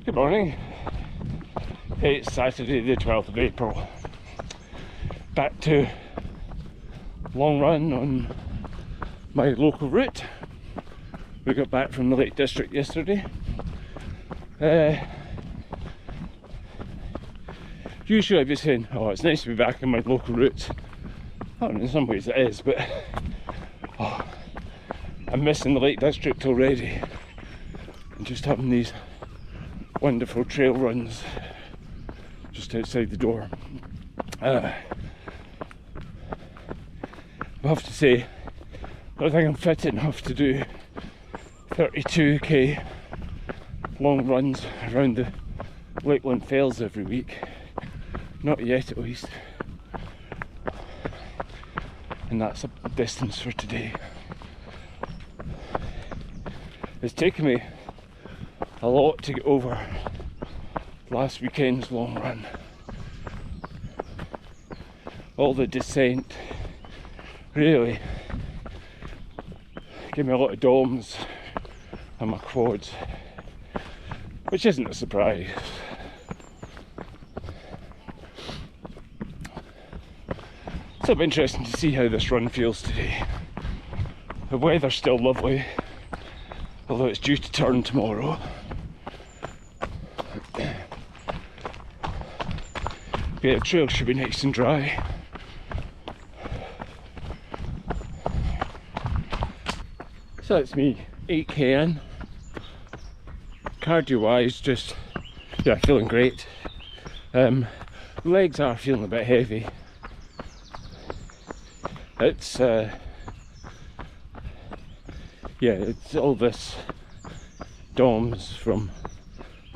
Good morning. It's Saturday the 12th of April. Back to long run on my local route. We got back from the Lake District yesterday. Usually I'd be saying, oh, it's nice to be back on my local route. Oh, in some ways it is, but I'm missing the Lake District already. And just having these wonderful trail runs just outside the door. I have to say, I don't think I'm fit enough to do 32k long runs around the Lakeland Fells every week. Not yet, at least. And that's a distance for today. It's taken me a lot to get over last weekend's long run. All the descent really gave me a lot of DOMs on my quads, which isn't a surprise. So it'll be interesting to see how this run feels today. The weather's still lovely, although it's due to turn tomorrow. Yeah, the trail should be nice and dry. So that's me, 8k in. Cardio wise, just, yeah, feeling great. Legs are feeling a bit heavy. It's, it's all this DOMs from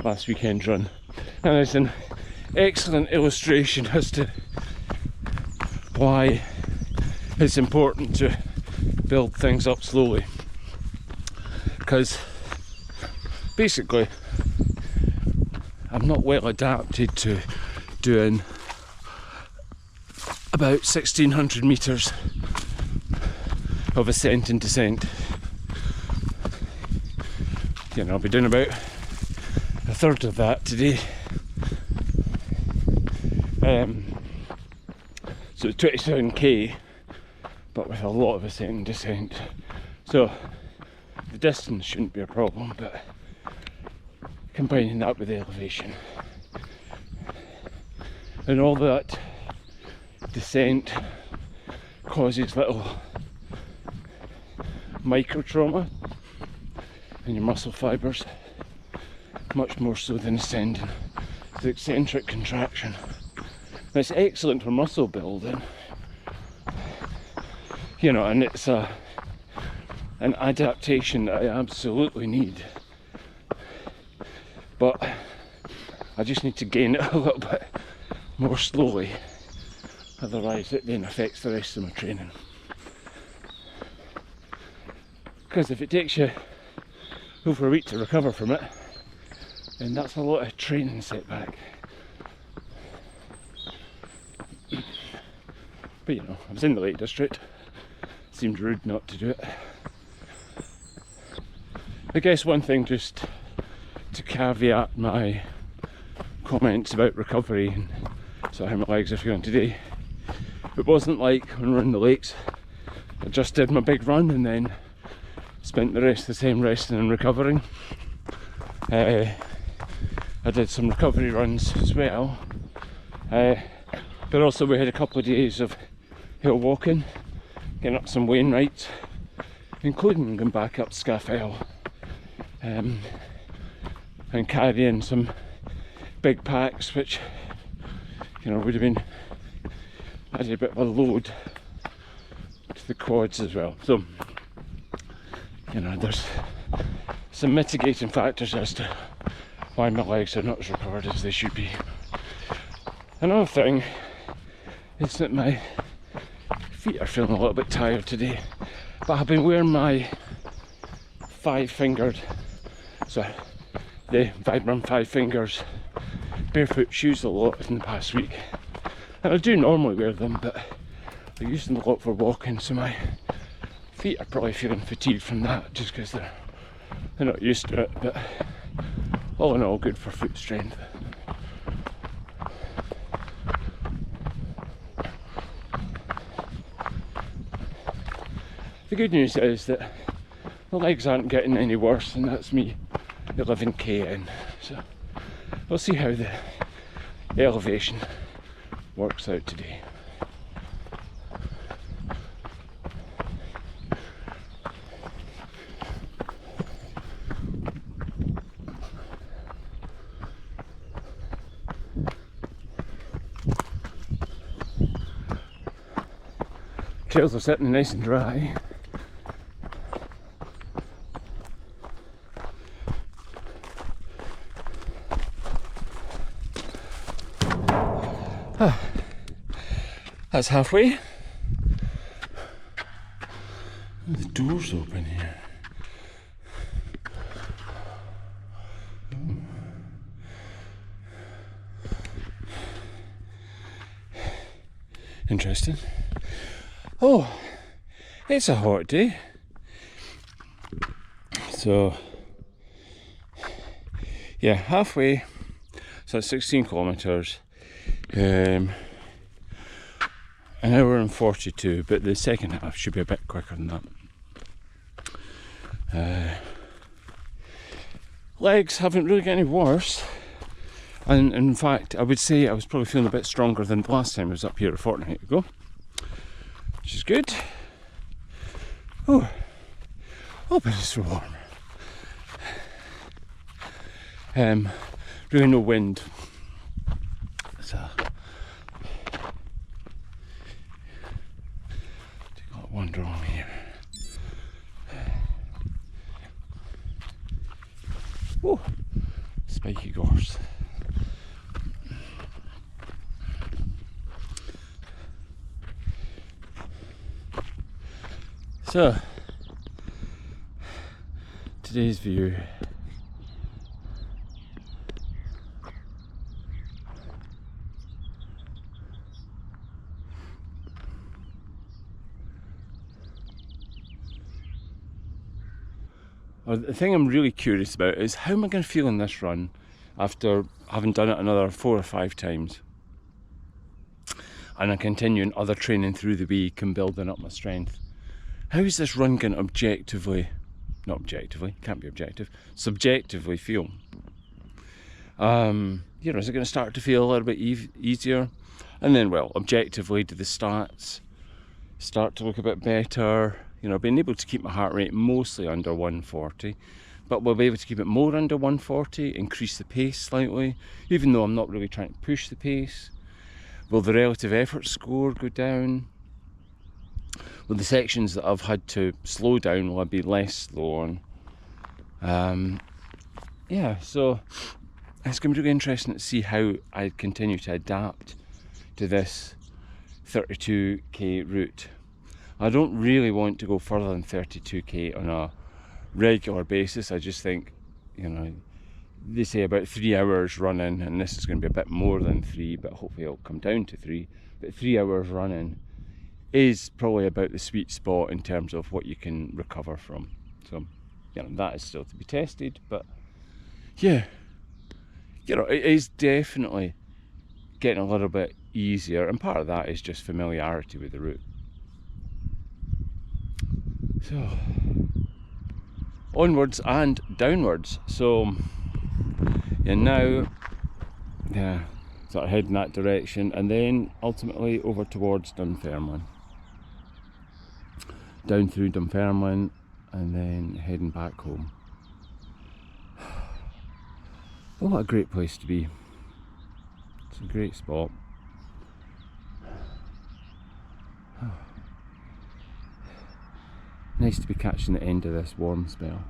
last weekend's run. And there's an excellent illustration as to why it's important to build things up slowly. Because basically, I'm not well adapted to doing about 1600 metres of ascent and descent. You know, I'll be doing about a third of that today. So 27k, but with a lot of ascent and descent. So the distance shouldn't be a problem, but combining that with the elevation and all that descent causes little micro trauma in your muscle fibres, much more so than ascending. The eccentric contraction. And it's excellent for muscle building, you know, and it's an adaptation that I absolutely need. But I just need to gain it a little bit more slowly, otherwise it then affects the rest of my training. Because if it takes you over a week to recover from it, then that's a lot of training setback. But you know, I was in the Lake District, seemed rude not to do it. I guess one thing just to caveat my comments about recovery and so how my legs are feeling today, it wasn't like when we were in the lakes, I just did my big run and then spent the rest of the time resting and recovering. I did some recovery runs as well, but also we had a couple of days of hill walking, getting up some Wainwrights, including going back up Scafell, and carrying some big packs, which, you know, would have been added a bit of a load to the quads as well. So, you know, there's some mitigating factors as to why my legs are not as recovered as they should be. Another thing is that my feet are feeling a little bit tired today, but I've been wearing my 5-fingered, so the Vibram 5 fingers barefoot shoes a lot in the past week. And I do normally wear them, but I use them a lot for walking, so my feet are probably feeling fatigued from that just because they're not used to it. But all in all, good for foot strength. The good news is that the legs aren't getting any worse, and that's me 11k in. So we'll see how the elevation works out today. Trails are sitting nice and dry. That's halfway. The door's open here. Interesting. Oh, it's a hot day. So, yeah, halfway. So that's 16 kilometres. An hour and 42, but the second half should be a bit quicker than that. Legs haven't really got any worse, and in fact I would say I was probably feeling a bit stronger than the last time I was up here a fortnight ago, which is good. Oh, but it's warm. Really no wind, so wander on here. Oh, spiky gorse. So, today's view. The thing I'm really curious about is how am I going to feel in this run after having done it another 4 or 5 times, and I'm continuing other training through the week and building up my strength. How is this run going to subjectively feel? Is it going to start to feel a little bit easier? And then, well, objectively, do the stats start to look a bit better? Being able to keep my heart rate mostly under 140, but we'll be able to keep it more under 140, increase the pace slightly, even though I'm not really trying to push the pace. Will the relative effort score go down? Will the sections that I've had to slow down, will I be less slow on? So it's going to be really interesting to see how I continue to adapt to this 32k route. I don't really want to go further than 32k on a regular basis. I just think, they say about 3 hours running, and this is going to be a bit more than 3, but hopefully it'll come down to 3. But 3 hours running is probably about the sweet spot in terms of what you can recover from. So, that is still to be tested, but yeah, it is definitely getting a little bit easier, and part of that is just familiarity with the route. So, onwards and downwards. So, now, sort of heading that direction, and then ultimately over towards Dunfermline. Down through Dunfermline, and then heading back home. Oh, what a great place to be. It's a great spot. Nice to be catching the end of this warm spell.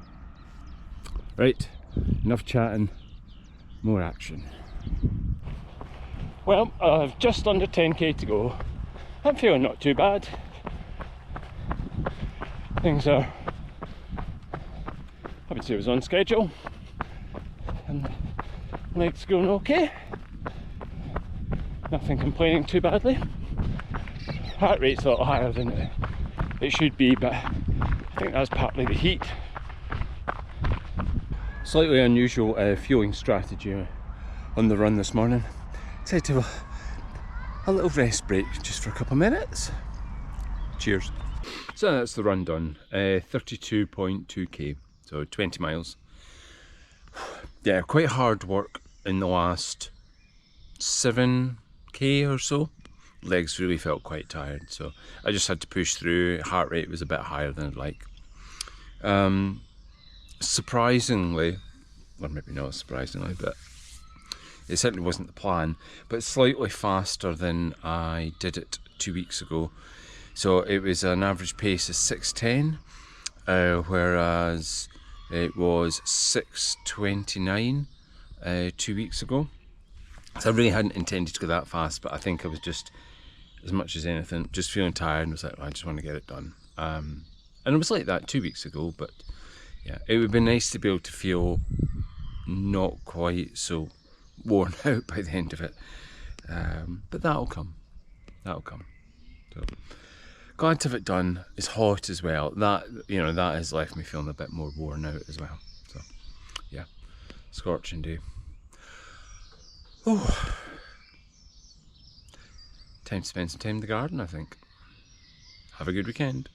Right, enough chatting, more action. Well, I've just under 10k to go. I'm feeling not too bad. Things are, I would say it was on schedule, and legs going okay. Nothing complaining too badly. Heart rate's a little higher than it should be, but I think that's partly the heat. Slightly unusual fueling strategy on the run this morning. Decided to have a little rest break just for a couple of minutes. Cheers. So that's the run done. 32.2k, so 20 miles. Yeah, quite hard work in the last 7k or so. Legs really felt quite tired, so I just had to push through. Heart rate was a bit higher than I'd like. Surprisingly, or maybe not surprisingly, but it certainly wasn't the plan, but slightly faster than I did it 2 weeks ago. So it was an average pace of 6:10, whereas it was 6:29 2 weeks ago. So I really hadn't intended to go that fast, but I think I was just, as much as anything, just feeling tired and was like, I just want to get it done. And it was like that 2 weeks ago, but yeah, it would be nice to be able to feel not quite so worn out by the end of it. But that'll come. That'll come. So glad to have it done. It's hot as well. That, you know, that has left me feeling a bit more worn out as well. So yeah, scorching day. Oh, time to spend some time in the garden, I think. Have a good weekend.